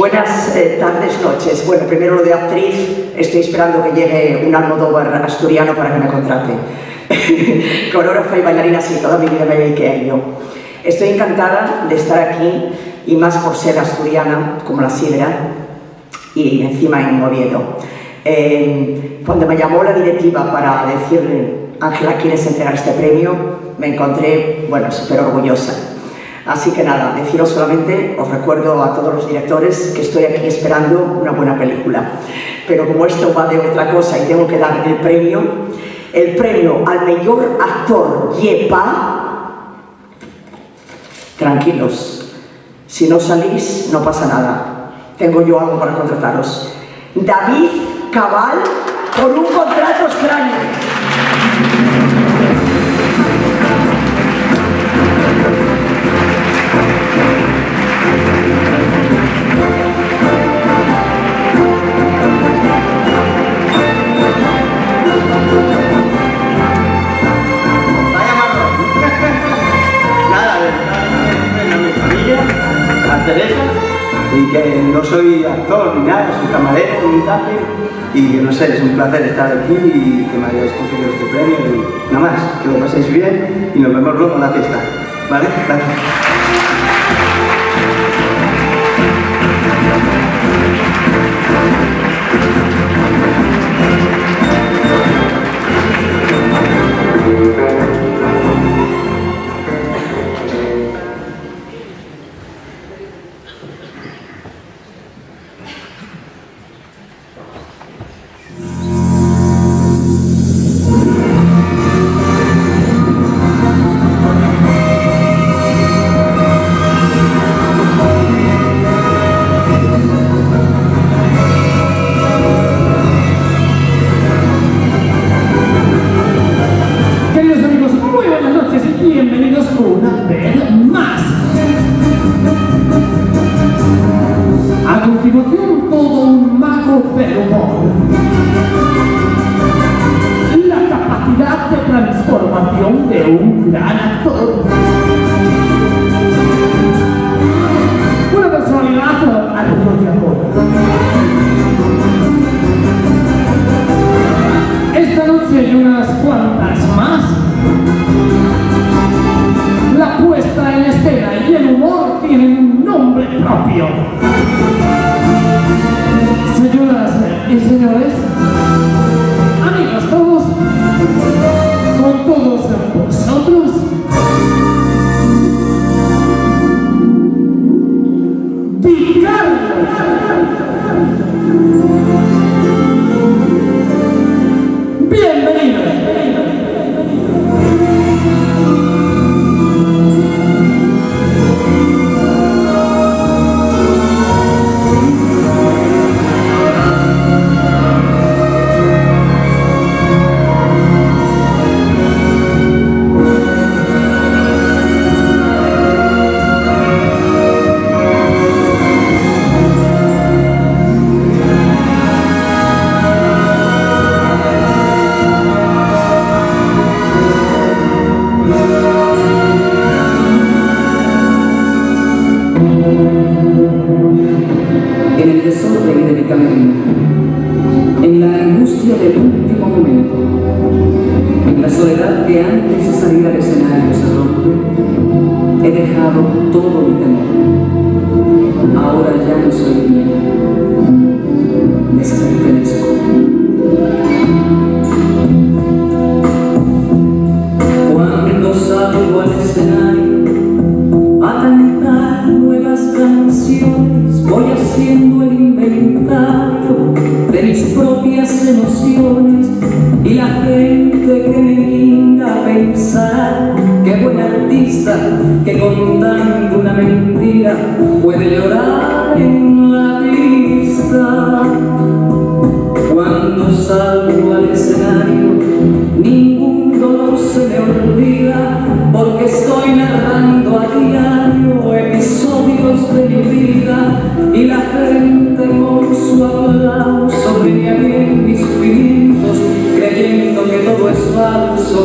Buenas tardes, noches. Bueno, primero lo de actriz, estoy esperando que llegue un Almodóvar asturiano para que me contrate. Coreógrafa y bailarina, sí, toda mi vida me dediqué a ello. Estoy encantada de estar aquí, y más por ser asturiana, como la sidra, y encima en Oviedo. Cuando me llamó la directiva para decirle, Ángela, ¿quieres entregar este premio?, me encontré, bueno, súper orgullosa. Así que nada, deciros solamente, os recuerdo a todos los directores que estoy aquí esperando una buena película. Pero como esto va de otra cosa y tengo que dar el premio al mejor actor llepa, tranquilos, si no salís no pasa nada, tengo yo algo para contrataros. David Cabal, con un contrato extraño. Teresa, y que no soy actor ni nada, soy camarero, ni tal, y que no sé, es un placer estar aquí y que me hayáis conseguido este premio y nada más, que lo paséis bien y nos vemos luego en la fiesta, ¿vale? Gracias.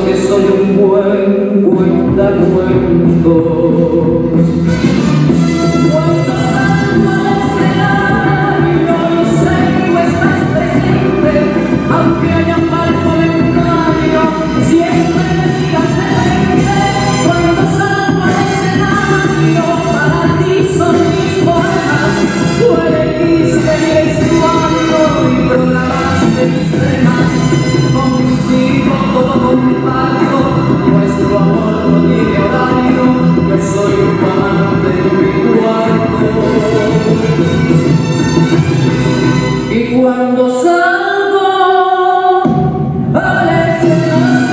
Que soy un buen cuentacuentos. cuando salgo al escenario.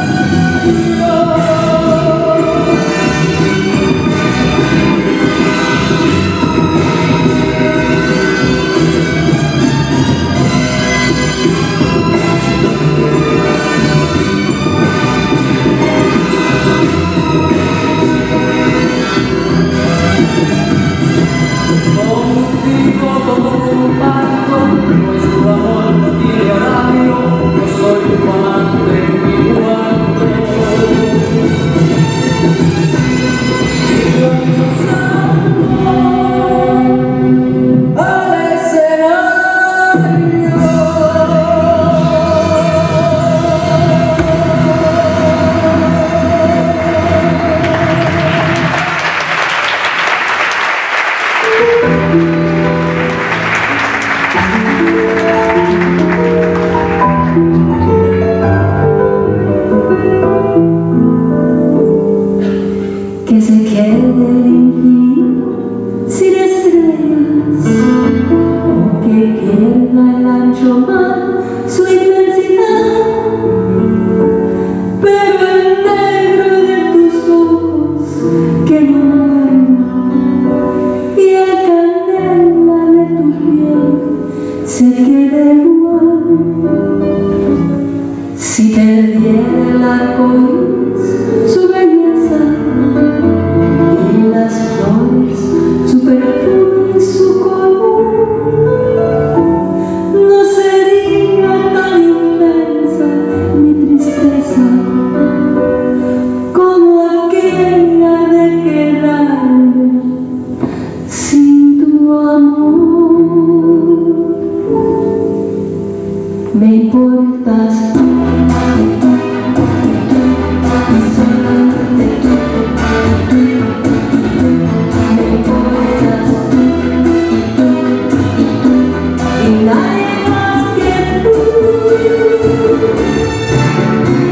Contigo todo comparto, nuestro amor no tiene horario, yo soy tu amante en mi cuarto. Y cuando salgo al escenario, que se quede el infinito sin estrellas, o que pierda el ancho mar su inmensidad, pero el negro de tus ojos que no ven, y el candela de tu piel se quede igual. Si perdiera el arco iris su belleza, y las flores su perfume y su color, no sería tan inmensa mi tristeza como aquella de quedarme sin tu amor. Me importas tú, y solamente tú. Me importas tú, y nadie más que tú.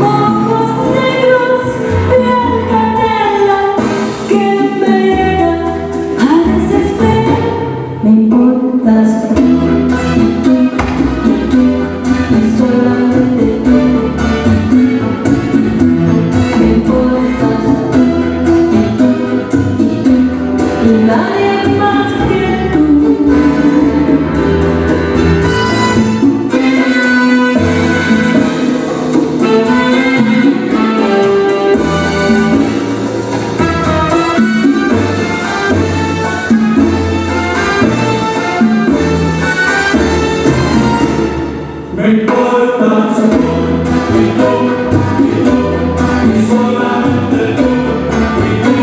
Ojos negros, piel canela, que me llegan a desesperar. Me importas tú, y solamente tú. Me importas tú, y nadie más que tú. me importas tú, y tú, y solamente tú, y tú,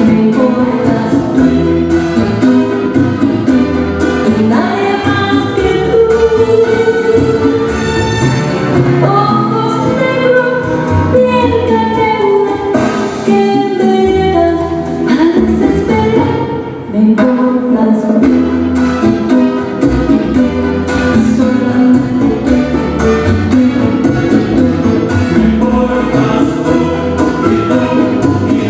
Me importas tú, y nadie más que tú. Ojos negros, piel canela, que me llegan a desesperar. Me importas tú, y solamente tú. me importas tú, y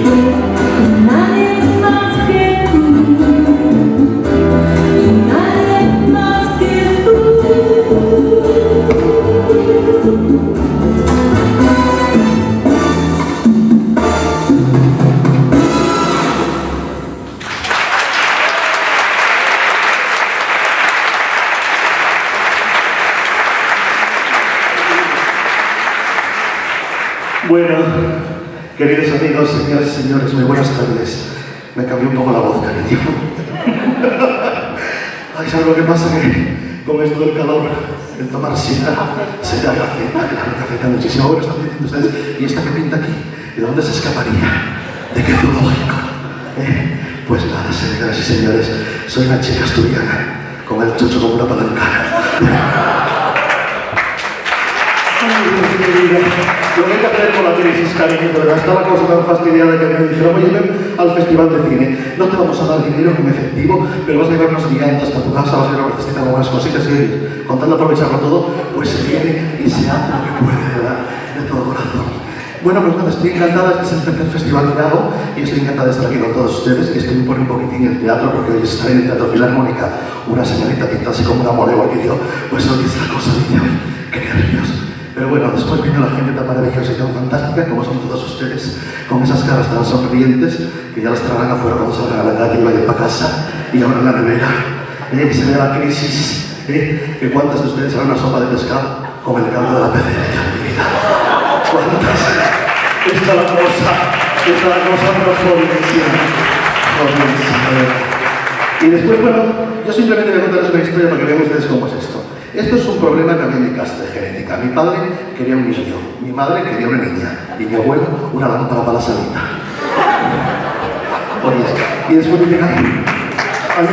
Nadie más que tú, y nadie más que tú. Bueno, queridos amigos, señoras y señores, muy buenas tardes. Me cambió un poco la voz, cariño. Ay, ¿sabes lo que pasa? Que con esto del calor, el tomar sidra se te afecta, claro que afecta muchísimo. Ahora están diciendo ustedes, ¿y esta que pinta aquí? ¿De dónde se escaparía? ¿De qué zoológico? Pues nada, señoras y señores, soy una chica asturiana, con el chucho como una palancana. Lo que hay que hacer con la crisis, cariño, de verdad, está la cosa tan fastidiada que me dijeron, oye, ven al festival de cine, no te vamos a dar dinero en efectivo, pero vas a llevar unas viandas para tu casa, vas a llevar una algunas cositas y con tal de aprovecharlo todo, pues se viene y se hace lo que puede, de verdad, de todo corazón. Bueno, pues nada, estoy encantada, este es el tercer festival que hago y estoy encantada de estar aquí con todos ustedes. Estoy por un poquitín en el teatro porque hoy está en el Teatro Filarmónica una señorita pintada así como una mole igual que yo, pues hoy es la cosa, dice, ¡ay, qué nervios! Pero bueno, después viene la gente tan maravillosa y tan fantástica como son todos ustedes, con esas caras tan sonrientes que ya las traerán afuera cuando salgan a la calle y vayan para casa y abran la nevera, que se vea la crisis, que cuántas de ustedes harán una sopa de pescado con el caldo de la pecera de mi vida. ¿Cuántas? Esta la cosa no jodidísima. Y después, bueno, yo simplemente voy a contarles una historia para que vean ustedes cómo es esto. Esto es un problema que había en mi casa de genética. Mi padre quería un niño, mi madre quería una niña y mi abuelo una lámpara para la salita. Oye, y después me a mí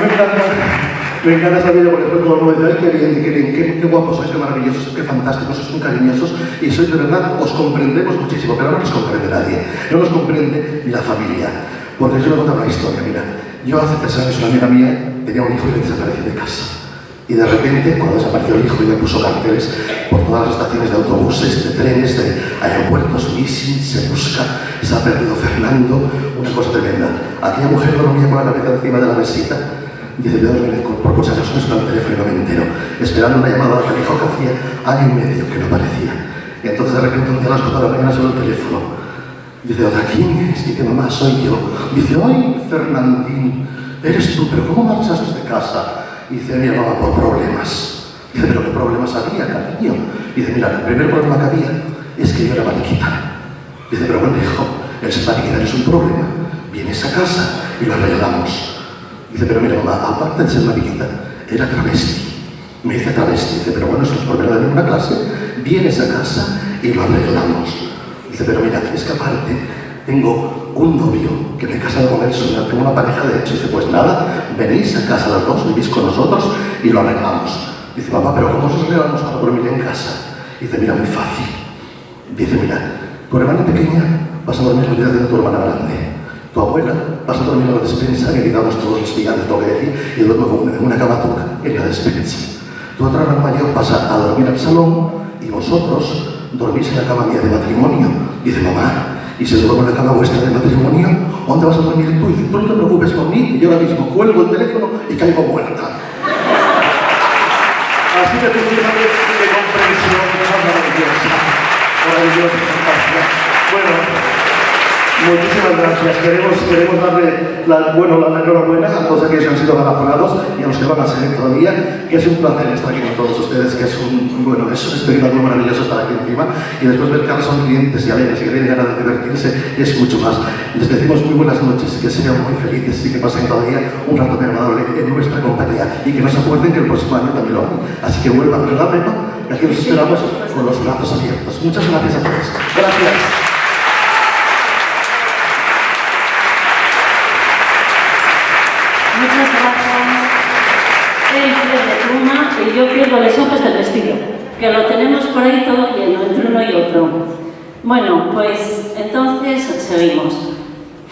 me encanta esta vida porque después todo el mundo dice, ay, qué bien, qué guapos sois, qué maravillosos, qué fantásticos, sois muy cariñosos y sois de verdad, os comprendemos muchísimo, pero no nos comprende nadie, no nos comprende ni la familia. Porque yo voy a contar una historia, mira, yo hace 3 años una amiga mía tenía un hijo y le desapareció de casa. Y de repente, cuando desapareció el hijo y me puso carteles por todas las estaciones de autobuses, de trenes, de aeropuertos, missing, se busca, se ha perdido Fernando, una cosa tremenda. Aquella mujer dormía con la cabeza encima de la mesita. Dice, yo dormí por cosas razones con el teléfono y no me entero, esperando una llamada que dijo que hacía año y medio que no aparecía. Y entonces de repente un día a las 4 de la mañana suena el teléfono. Dice, ¿otra quién es? Dice, mamá, soy yo. Dice, ay, Fernandín, eres tú, pero ¿cómo marchaste de casa? Dice, mi mamá, por problemas. Dice, ¿pero qué problemas había, cariño? Dice, mira, el primer problema que había es que yo era mariquita. Dice, pero bueno, hijo, el ser mariquita no es un problema. Vienes a casa y lo arreglamos. Dice, pero mira, mamá, aparte de ser mariquita, era travesti. Me dice travesti. Dice, pero bueno, esto es por menos de ninguna clase. Vienes a casa y lo arreglamos. Dice, pero mira, es que aparte tengo un novio que me he casado con él, tengo una pareja de hecho. Dice, pues nada, venís a casa los dos, vivís con nosotros y lo arreglamos. Dice, papá, pero ¿cómo os arreglamos para dormir en casa? Dice, mira, muy fácil. Dice, mira, tu hermana pequeña vas a dormir en la vida de tu hermana grande. Tu abuela vas a dormir en la despensa, que quitamos todos los días de toque de aquí, y duermo en una cama turca en la despensa. Tu otra hermana mayor pasa a dormir al salón y vosotros dormís en la cama mía de matrimonio. Dice, mamá, y si duermo en la cama vuestra de matrimonio, ¿dónde vas a dormir tú? Dice, tú no te preocupes por mí, que yo ahora mismo cuelgo el teléfono y caigo muerta. Así que tú fíjate de comprensión, maravillosa, fantástica. Bueno, muchísimas gracias. Queremos darle la enhorabuena a todos aquellos que han sido galardonados y a los que van a ser todavía, que es un placer estar aquí con todos ustedes, que es un espectáculo maravilloso estar aquí encima y después ver caras sonrientes y alegres y que tienen ganas de divertirse es mucho más. Les decimos muy buenas noches, que sean muy felices y que pasen todavía un rato muy agradable en nuestra compañía y que no se acuerden que el próximo año también lo hagan. Así que vuelvan, ¿verdad, Pepa? Y aquí los esperamos con los brazos abiertos. Muchas gracias a todos. Gracias. Muchas gracias. El pie de pluma y yo pierdo los ojos del vestido, que lo tenemos por ahí todo lleno, entre uno y otro. Bueno, pues entonces seguimos.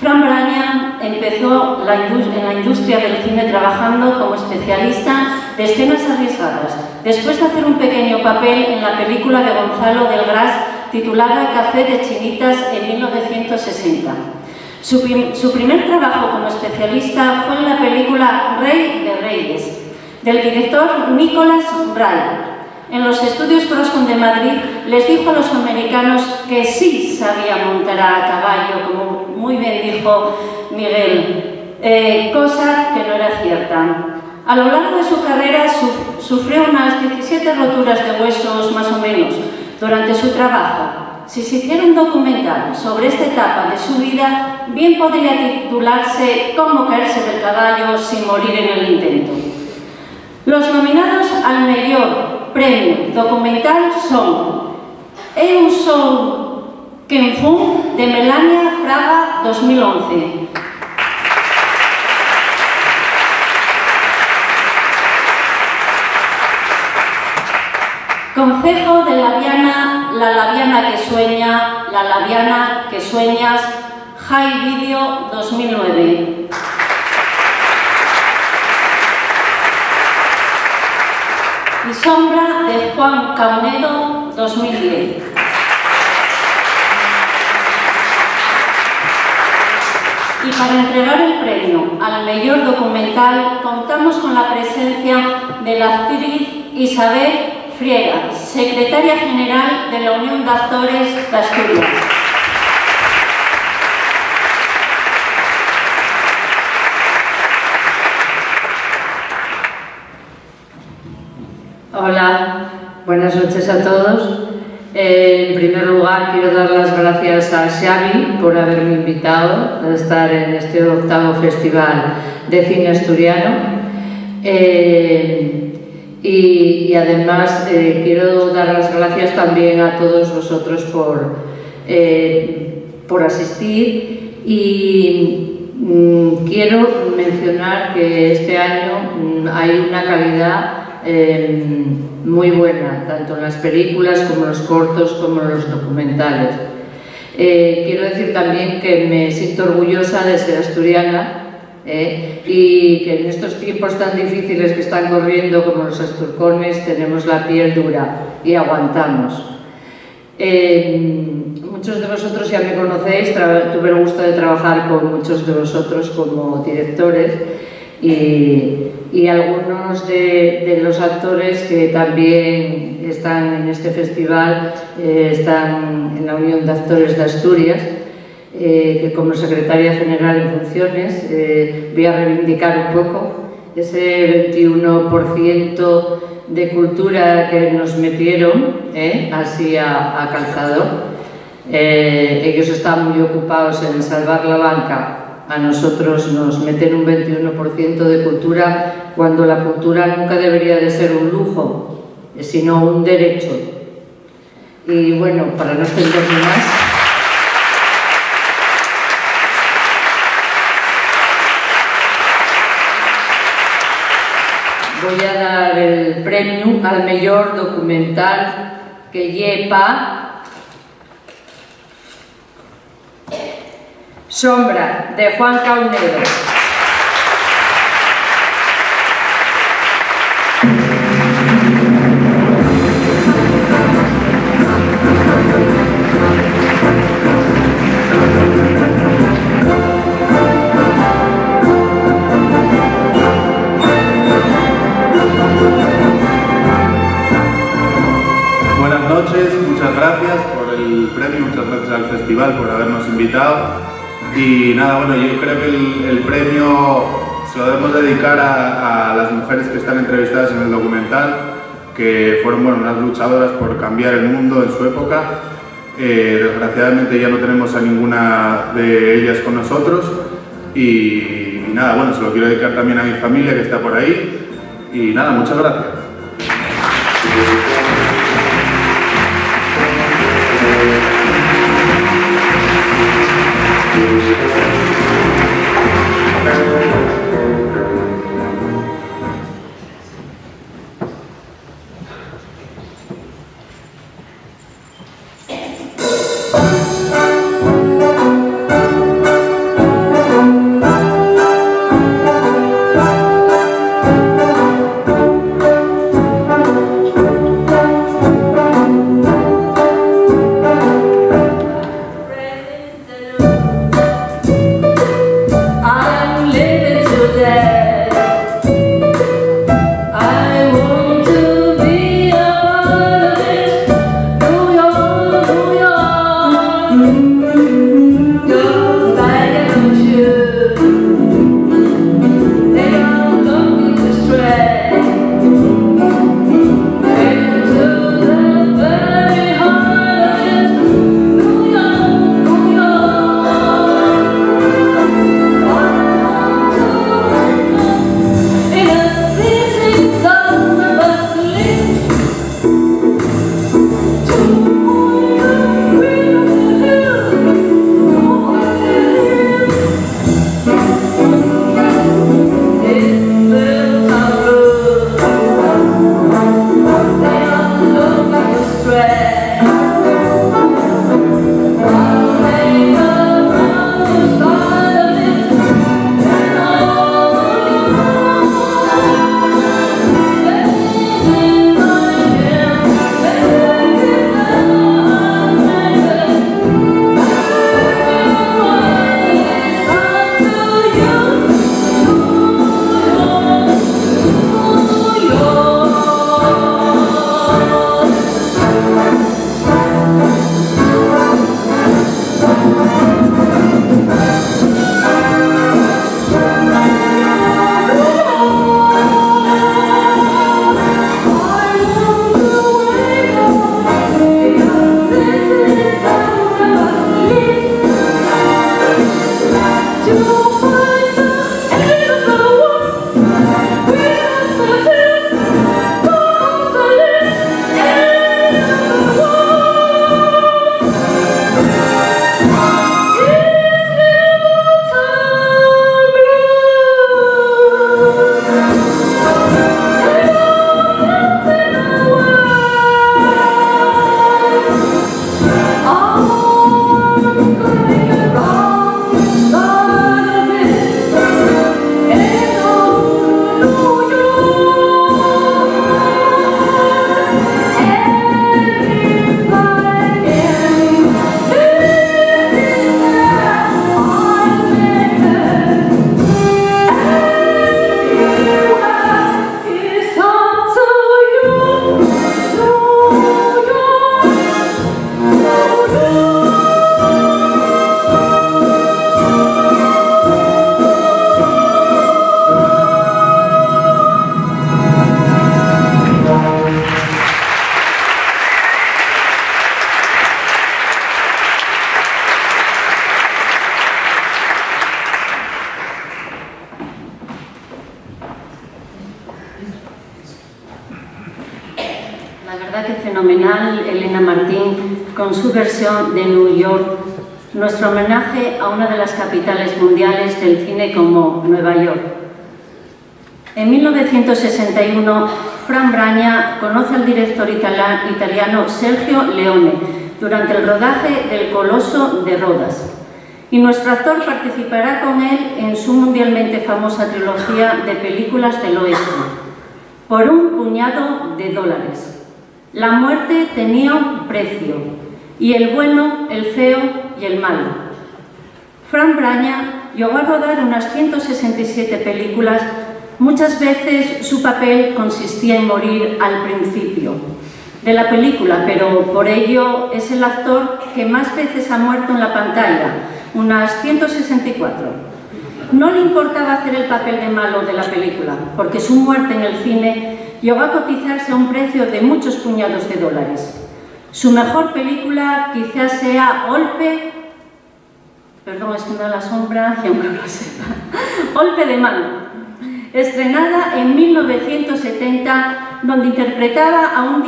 Fran Braña empezó en la industria del cine trabajando como especialista de escenas arriesgadas, después de hacer un pequeño papel en la película de Gonzalo del Gras titulada Café de Chinitas en 1960. Su primer trabajo como especialista fue en la película Rey de Reyes, del director Nicholas Ray. En los estudios Croscon de Madrid les dijo a los americanos que sí sabía montar a caballo, como muy bien dijo Miguel, cosa que no era cierta. A lo largo de su carrera sufrió unas 17 roturas de huesos más o menos durante su trabajo. Si se hiciera un documental sobre esta etapa de su vida, bien podría titularse Cómo caerse del caballo sin morir en el intento. Los nominados al mayor premio documental son Eu sou quen fun, de Melania Fraga, 2011. Concejo de Laviana, La Laviana que sueña, La Laviana que sueñas, High Video 2009. Y Sombra de Juan Caunedo 2010. Y para entregar el premio al mejor documental contamos con la presencia de la actriz Isabel Friera, secretaria general de la Unión de Actores de Asturias. Hola, buenas noches a todos. En primer lugar, quiero dar las gracias a Xavi por haberme invitado a estar en este 8º Festival de Cine Asturiano. Y además quiero dar las gracias también a todos vosotros por asistir y quiero mencionar que este año hay una calidad muy buena, tanto en las películas como en los cortos como en los documentales. Quiero decir también que me siento orgullosa de ser asturiana y que en estos tiempos tan difíciles que están corriendo como los asturcones tenemos la piel dura y aguantamos. Muchos de vosotros ya me conocéis, tuve el gusto de trabajar con muchos de vosotros como directores y algunos de los actores que también están en este festival están en la Unión de Actores de Asturias, que como secretaria general en funciones voy a reivindicar un poco ese 21% de cultura que nos metieron así a calzador. Ellos están muy ocupados en salvar la banca. A nosotros nos meten un 21% de cultura cuando la cultura nunca debería de ser un lujo, sino un derecho. Y bueno, para no extenderme más, voy a dar el premio al mejor documental que lleva Sombra, de Juan Caunedo. Buenas noches, muchas gracias por el premio, muchas gracias al festival por habernos invitado. Y nada, bueno, yo creo que el premio se lo debemos dedicar a las mujeres que están entrevistadas en el documental, que fueron, bueno, unas luchadoras por cambiar el mundo en su época. Desgraciadamente ya no tenemos a ninguna de ellas con nosotros y nada, bueno, se lo quiero dedicar también a mi familia que está por ahí y nada, muchas gracias. La verdad que fenomenal, Elena Martín, con su versión de New York, nuestro homenaje a una de las capitales mundiales del cine como Nueva York. En 1961, Fran Braña conoce al director italiano Sergio Leone durante el rodaje del Coloso de Rodas, y nuestro actor participará con él en su mundialmente famosa trilogía de películas del oeste, por un puñado de dólares. La muerte tenía un precio, y el bueno, el feo y el malo. Fran Braña llegó a rodar unas 167 películas. Muchas veces su papel consistía en morir al principio de la película, pero por ello es el actor que más veces ha muerto en la pantalla, unas 164. No le importaba hacer el papel de malo de la película, porque su muerte en el cine llegó a cotizarse a un precio de muchos puñados de dólares. Su mejor película quizás sea Golpe, perdón, es que me da la sombra y aunque no lo sepa, Golpe de mano, estrenada en 1970, donde interpretaba a un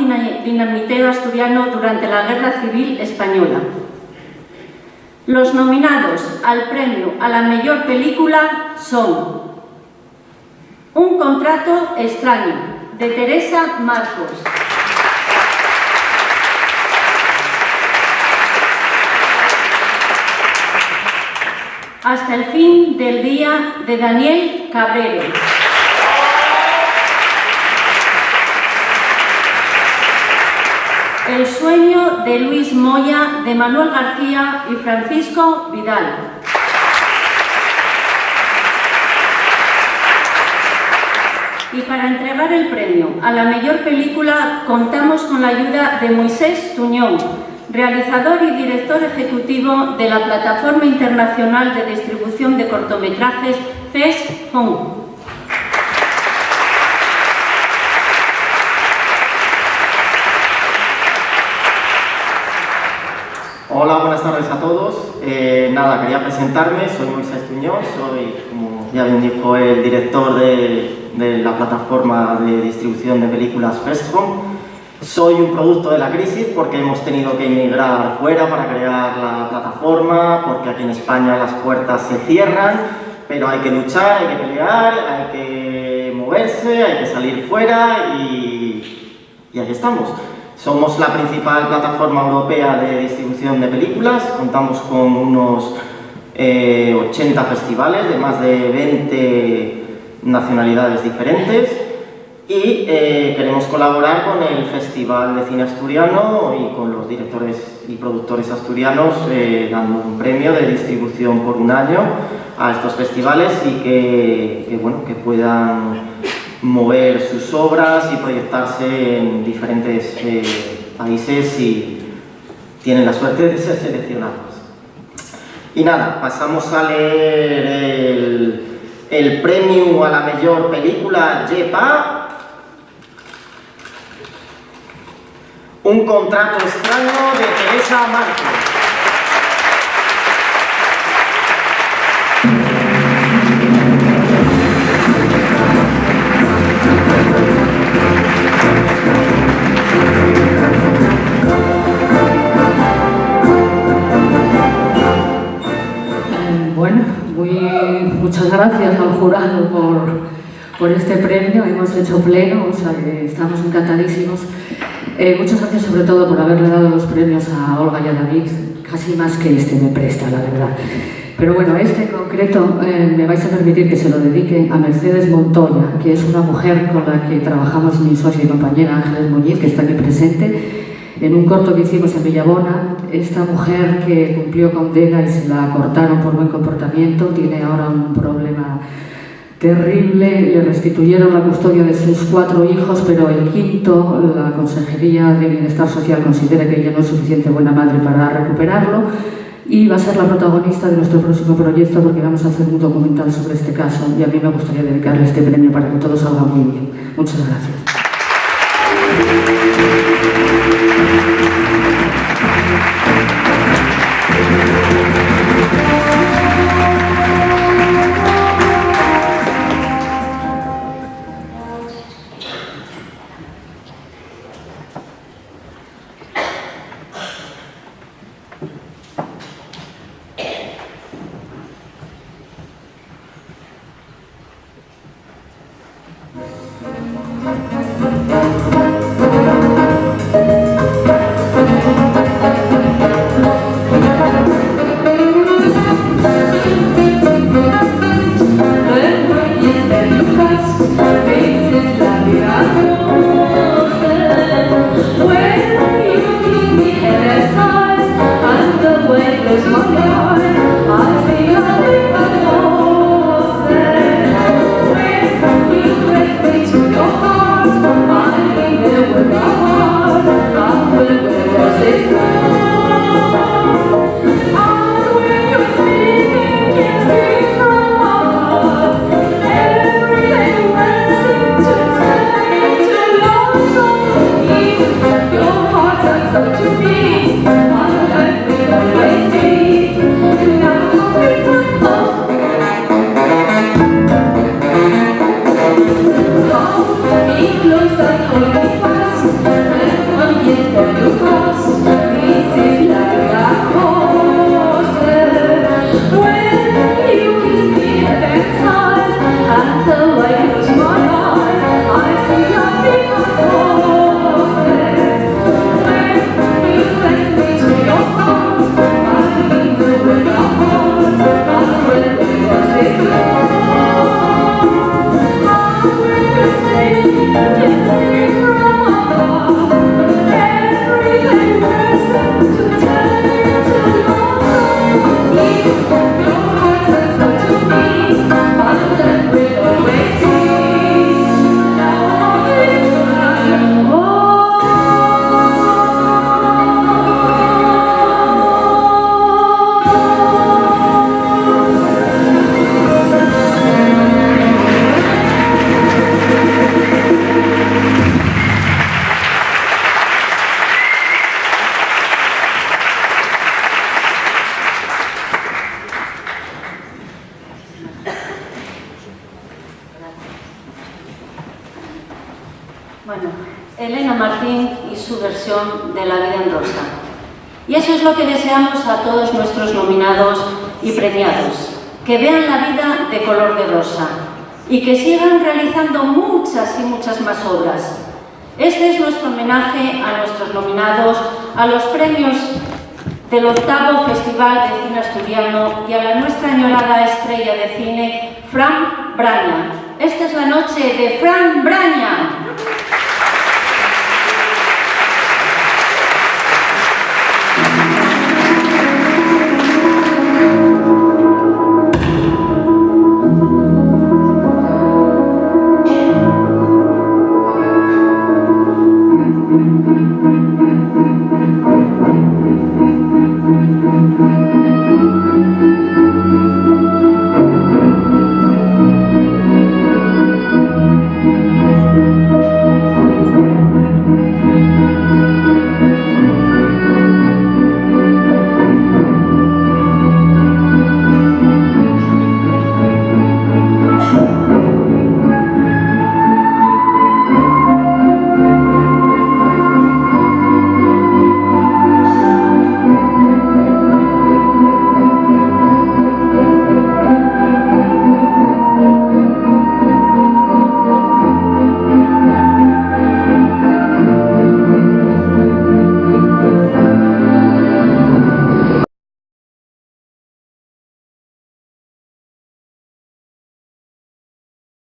dinamitero asturiano durante la Guerra Civil Española. Los nominados al premio a la mejor película son Un contrato extraño, de Teresa Marcos, Hasta el fin del día, de Daniel Cabrero, El sueño de Luis Moya, de Manuel García y Francisco Vidal. Y para entregar el premio a la mejor película contamos con la ayuda de Moisés Tuñón, realizador y director ejecutivo de la Plataforma Internacional de Distribución de Cortometrajes FEST-HOM. Hola, buenas tardes a todos. Nada, quería presentarme, soy Moisés Tuñón, soy, como ya bien dijo, el director de la plataforma de distribución de películas FEST-HOM. Soy un producto de la crisis porque hemos tenido que emigrar fuera para crear la plataforma, porque aquí en España las puertas se cierran, pero hay que luchar, hay que pelear, hay que moverse, hay que salir fuera y aquí estamos. Somos la principal plataforma europea de distribución de películas, contamos con unos 80 festivales de más de 20 nacionalidades diferentes y queremos colaborar con el Festival de Cine Asturiano y con los directores y productores asturianos dando un premio de distribución por un año a estos festivales y que puedan mover sus obras y proyectarse en diferentes países si tienen la suerte de ser seleccionados. Y nada, pasamos a leer el premio a la mejor película Yepa. Un contrato extraño, de Teresa Marcos. Bueno, muchas gracias al jurado por este premio. Hemos hecho pleno, o sea que estamos encantadísimos. Muchas gracias sobre todo por haberle dado los premios a Olga y a David, casi más que este me presta, la verdad. Pero bueno, este en concreto me vais a permitir que se lo dedique a Mercedes Montoya, que es una mujer con la que trabajamos mi socia y compañera Ángeles Muñiz, que está aquí presente, en un corto que hicimos en Villabona. Esta mujer que cumplió condena y se la cortaron por buen comportamiento, tiene ahora un problema terrible. Le restituyeron la custodia de sus 4 hijos, pero el quinto, la Consejería de Bienestar Social considera que ella no es suficiente buena madre para recuperarlo y va a ser la protagonista de nuestro próximo proyecto porque vamos a hacer un documental sobre este caso y a mí me gustaría dedicarle este premio para que todo salga muy bien. Muchas gracias. su versión de La vida en rosa. Y eso es lo que deseamos a todos nuestros nominados y premiados, que vean la vida de color de rosa y que sigan realizando muchas y muchas más obras. Este es nuestro homenaje a nuestros nominados, a los premios del 8º Festival de Cine Asturiano y a la nuestra añorada estrella de cine, Fran Braña. Esta es la noche de Fran Braña.